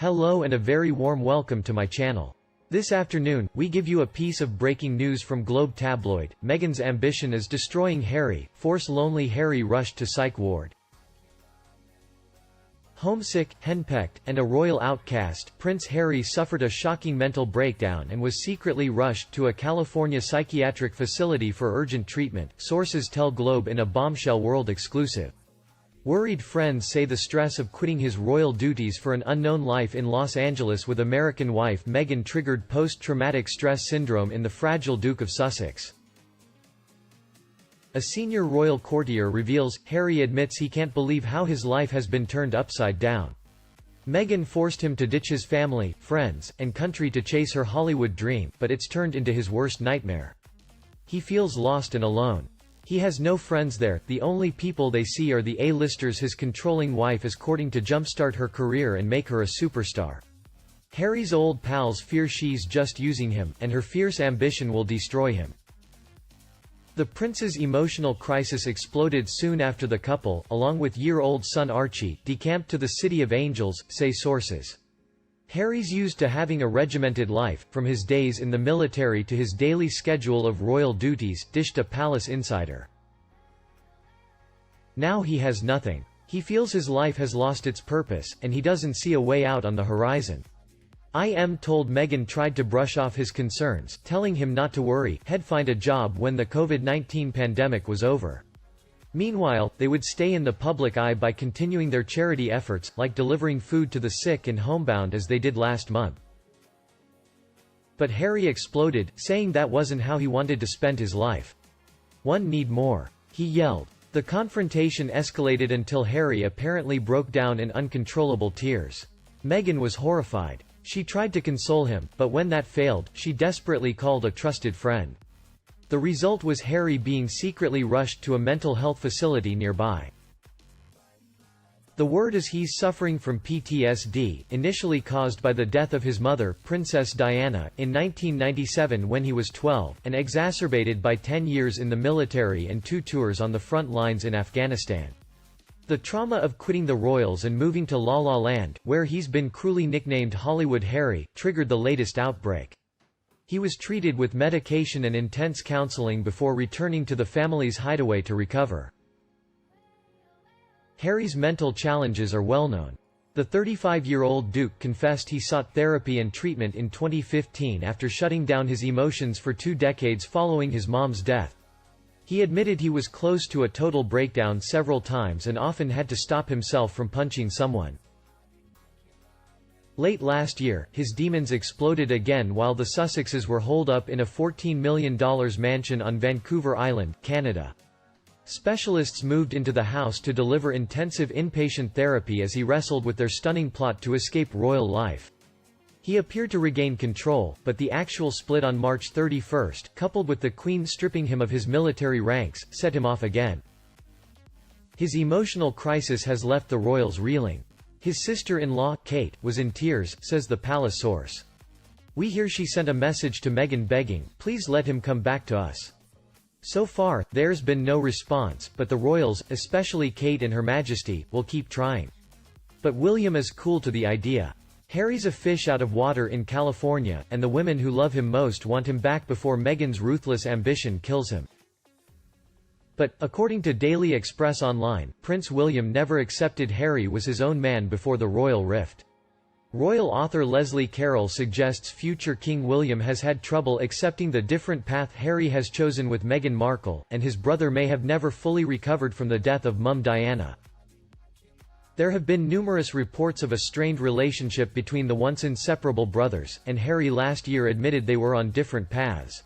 Hello and a very warm welcome to my channel. This afternoon, we give you a piece of breaking news from Globe tabloid. Meghan's ambition is destroying Harry, force lonely Harry rushed to psych ward. Homesick, henpecked, and a royal outcast, Prince Harry suffered a shocking mental breakdown and was secretly rushed to a California psychiatric facility for urgent treatment, sources tell Globe in a Bombshell World exclusive. Worried friends say the stress of quitting his royal duties for an unknown life in Los Angeles with American wife Meghan triggered post-traumatic stress syndrome in the fragile Duke of Sussex. A senior royal courtier reveals, Harry admits he can't believe how his life has been turned upside down. Meghan forced him to ditch his family, friends, and country to chase her Hollywood dream, but it's turned into his worst nightmare. He feels lost and alone. He has no friends there, the only people they see are the A-listers his controlling wife is courting to jumpstart her career and make her a superstar. Harry's old pals fear she's just using him, and her fierce ambition will destroy him. The prince's emotional crisis exploded soon after the couple, along with year-old son Archie, decamped to the City of Angels, say sources. Harry's used to having a regimented life, from his days in the military to his daily schedule of royal duties, dished a palace insider. Now he has nothing. He feels his life has lost its purpose, and he doesn't see a way out on the horizon. I'm told Meghan tried to brush off his concerns, telling him not to worry, he'd find a job when the COVID-19 pandemic was over. Meanwhile, they would stay in the public eye by continuing their charity efforts, like delivering food to the sick and homebound as they did last month. But Harry exploded, saying that wasn't how he wanted to spend his life. "One need more," he yelled. The confrontation escalated until Harry apparently broke down in uncontrollable tears. Meghan was horrified. She tried to console him, but when that failed, she desperately called a trusted friend. The result was Harry being secretly rushed to a mental health facility nearby. The word is he's suffering from PTSD, initially caused by the death of his mother, Princess Diana, in 1997 when he was 12, and exacerbated by 10 years in the military and 2 tours on the front lines in Afghanistan. The trauma of quitting the royals and moving to La La Land, where he's been cruelly nicknamed Hollywood Harry, triggered the latest outbreak. He was treated with medication and intense counseling before returning to the family's hideaway to recover. Harry's mental challenges are well known. The 35-year-old Duke confessed he sought therapy and treatment in 2015 after shutting down his emotions for 2 decades following his mom's death. He admitted he was close to a total breakdown several times and often had to stop himself from punching someone. Late last year, his demons exploded again while the Sussexes were holed up in a $14 million mansion on Vancouver Island, Canada. Specialists moved into the house to deliver intensive inpatient therapy as he wrestled with their stunning plot to escape royal life. He appeared to regain control, but the actual split on March 31, coupled with the Queen stripping him of his military ranks, set him off again. His emotional crisis has left the royals reeling. His sister-in-law, Kate, was in tears, says the palace source. "We hear she sent a message to Meghan begging, please let him come back to us." So far, there's been no response, but the royals, especially Kate and Her Majesty, will keep trying. But William is cool to the idea. Harry's a fish out of water in California, and the women who love him most want him back before Meghan's ruthless ambition kills him. But, according to Daily Express Online, Prince William never accepted Harry was his own man before the royal rift. Royal author Leslie Carroll suggests future King William has had trouble accepting the different path Harry has chosen with Meghan Markle, and his brother may have never fully recovered from the death of Mum Diana. There have been numerous reports of a strained relationship between the once inseparable brothers, and Harry last year admitted they were on different paths.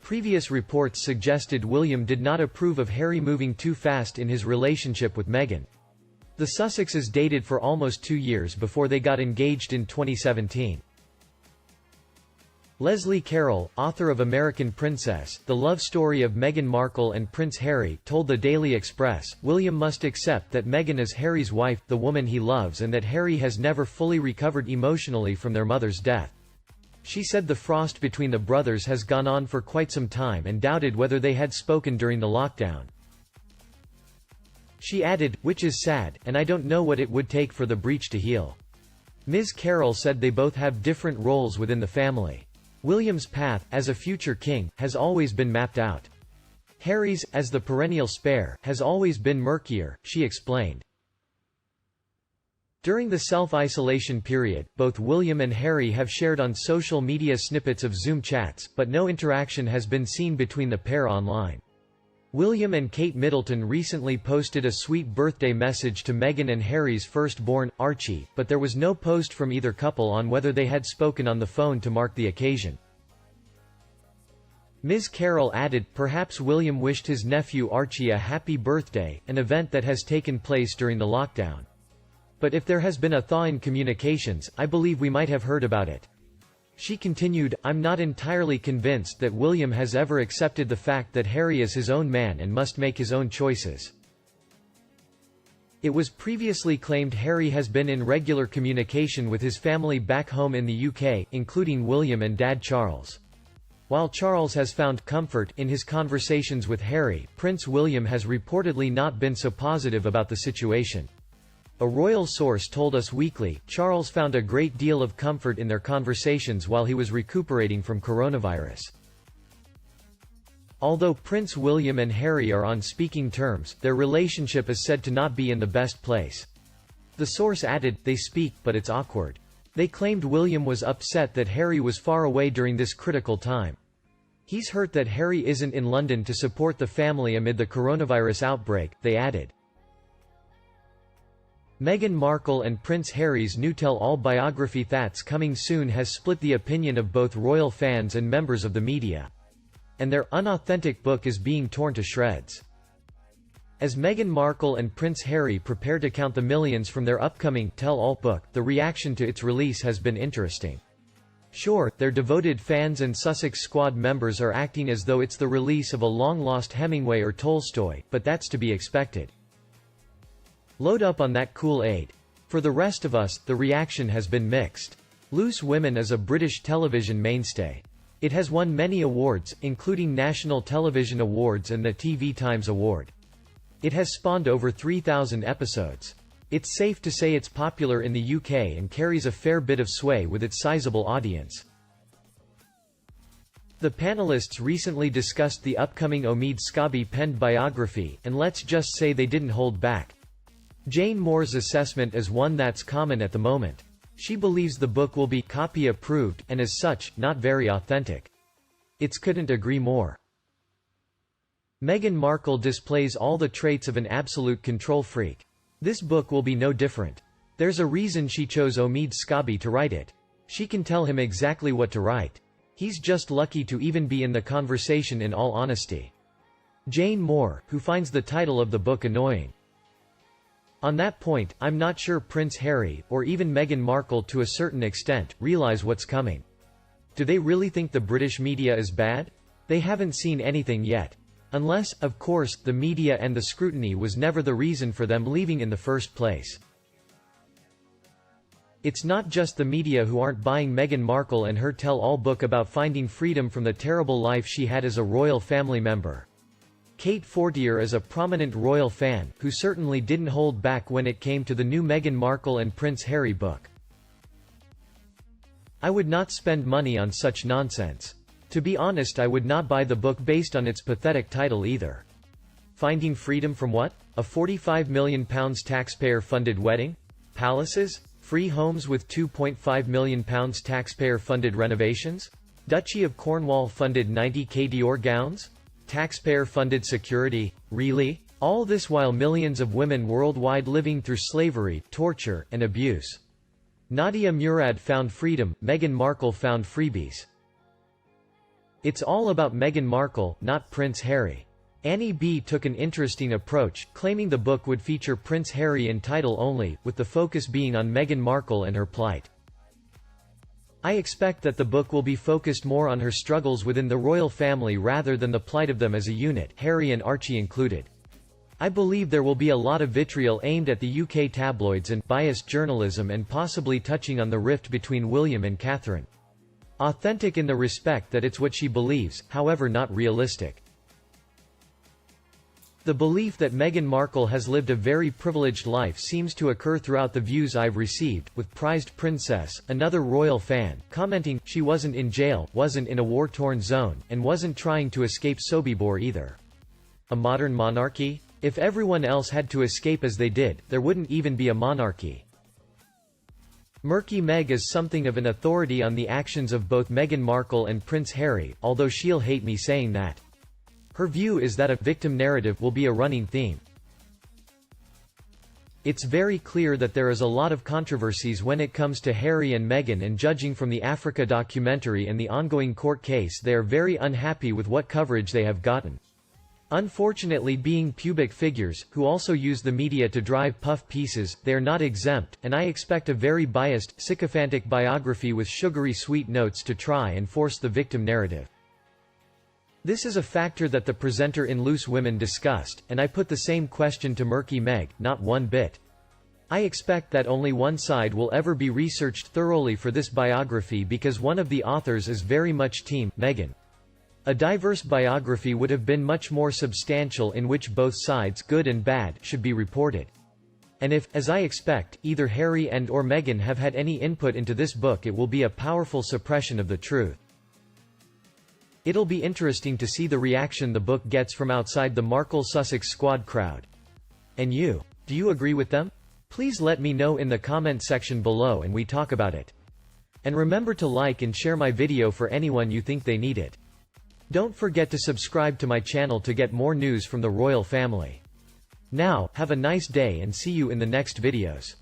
Previous reports suggested William did not approve of Harry moving too fast in his relationship with Meghan. The Sussexes dated for almost 2 years before they got engaged in 2017. Leslie Carroll, author of American Princess, The Love Story of Meghan Markle and Prince Harry, told the Daily Express, William must accept that Meghan is Harry's wife, the woman he loves, and that Harry has never fully recovered emotionally from their mother's death. She said the frost between the brothers has gone on for quite some time and doubted whether they had spoken during the lockdown. She added, "Which is sad, and I don't know what it would take for the breach to heal." Ms. Carroll said they both have different roles within the family. William's path, as a future king, has always been mapped out. Harry's, as the perennial spare, has always been murkier, she explained. During the self-isolation period, both William and Harry have shared on social media snippets of Zoom chats, but no interaction has been seen between the pair online. William and Kate Middleton recently posted a sweet birthday message to Meghan and Harry's firstborn, Archie, but there was no post from either couple on whether they had spoken on the phone to mark the occasion. Ms. Carroll added, "Perhaps William wished his nephew Archie a happy birthday, an event that has taken place during the lockdown. But if there has been a thaw in communications, I believe we might have heard about it." She continued, "I'm not entirely convinced that William has ever accepted the fact that Harry is his own man and must make his own choices." It was previously claimed Harry has been in regular communication with his family back home in the UK, including William and Dad Charles. While Charles has found comfort in his conversations with Harry, Prince William has reportedly not been so positive about the situation. A royal source told Us Weekly, Charles found a great deal of comfort in their conversations while he was recuperating from coronavirus. Although Prince William and Harry are on speaking terms, their relationship is said to not be in the best place. The source added, "They speak, but it's awkward." They claimed William was upset that Harry was far away during this critical time. "He's hurt that Harry isn't in London to support the family amid the coronavirus outbreak," they added. Meghan Markle and Prince Harry's new tell-all biography That's Coming Soon has split the opinion of both royal fans and members of the media. And their unauthentic book is being torn to shreds. As Meghan Markle and Prince Harry prepare to count the millions from their upcoming tell-all book, the reaction to its release has been interesting. Sure, their devoted fans and Sussex squad members are acting as though it's the release of a long-lost Hemingway or Tolstoy, but that's to be expected. Load up on that Kool-Aid. For the rest of us, the reaction has been mixed. Loose Women is a British television mainstay. It has won many awards, including National Television Awards and the TV Times Award. It has spawned over 3,000 episodes. It's safe to say it's popular in the UK and carries a fair bit of sway with its sizable audience. The panelists recently discussed the upcoming Omid Scobie-penned biography, and let's just say they didn't hold back. Jane Moore's assessment is one that's common at the moment. She believes the book will be copy approved, and as such, not very authentic. It's couldn't agree more. Meghan Markle displays all the traits of an absolute control freak. This book will be no different. There's a reason she chose Omid Scobie to write it. She can tell him exactly what to write. He's just lucky to even be in the conversation, in all honesty. Jane Moore, who finds the title of the book annoying. On that point, I'm not sure Prince Harry, or even Meghan Markle to a certain extent, realize what's coming. Do they really think the British media is bad? They haven't seen anything yet. Unless, of course, the media and the scrutiny was never the reason for them leaving in the first place. It's not just the media who aren't buying Meghan Markle and her tell-all book about finding freedom from the terrible life she had as a royal family member. Kate Fortier is a prominent royal fan, who certainly didn't hold back when it came to the new Meghan Markle and Prince Harry book. "I would not spend money on such nonsense. To be honest, I would not buy the book based on its pathetic title either. Finding freedom from what? A £45 million taxpayer-funded wedding? Palaces? Free homes with £2.5 million taxpayer-funded renovations? Duchy of Cornwall-funded 90k Dior gowns? Taxpayer-funded security? Really? All this while millions of women worldwide living through slavery, torture, and abuse. Nadia Murad found freedom, Meghan Markle found freebies. It's all about Meghan Markle, not Prince Harry." Annie B. took an interesting approach, claiming the book would feature Prince Harry in title only, with the focus being on Meghan Markle and her plight. "I expect that the book will be focused more on her struggles within the royal family rather than the plight of them as a unit, Harry and Archie included. I believe there will be a lot of vitriol aimed at the UK tabloids and biased journalism and possibly touching on the rift between William and Catherine. Authentic in the respect that it's what she believes, however not realistic." The belief that Meghan Markle has lived a very privileged life seems to occur throughout the views I've received, with Prized Princess, another royal fan, commenting, she wasn't in jail, wasn't in a war-torn zone, and wasn't trying to escape Sobibor either. A modern monarchy? If everyone else had to escape as they did, there wouldn't even be a monarchy. Murky Meg is something of an authority on the actions of both Meghan Markle and Prince Harry, although she'll hate me saying that. Her view is that a victim narrative will be a running theme. It's very clear that there is a lot of controversies when it comes to Harry and Meghan, and judging from the Africa documentary and the ongoing court case, they are very unhappy with what coverage they have gotten. Unfortunately, being public figures, who also use the media to drive puff pieces, they are not exempt, and I expect a very biased, sycophantic biography with sugary sweet notes to try and force the victim narrative. This is a factor that the presenter in Loose Women discussed, and I put the same question to Murky Meg, not one bit. I expect that only one side will ever be researched thoroughly for this biography because one of the authors is very much Team Meghan. A diverse biography would have been much more substantial, in which both sides, good and bad, should be reported. And if, as I expect, either Harry and/or Meghan have had any input into this book, it will be a powerful suppression of the truth. It'll be interesting to see the reaction the book gets from outside the Markle Sussex squad crowd. And you? Do you agree with them? Please let me know in the comment section below and we talk about it. And remember to like and share my video for anyone you think they need it. Don't forget to subscribe to my channel to get more news from the royal family. Now, have a nice day and see you in the next videos.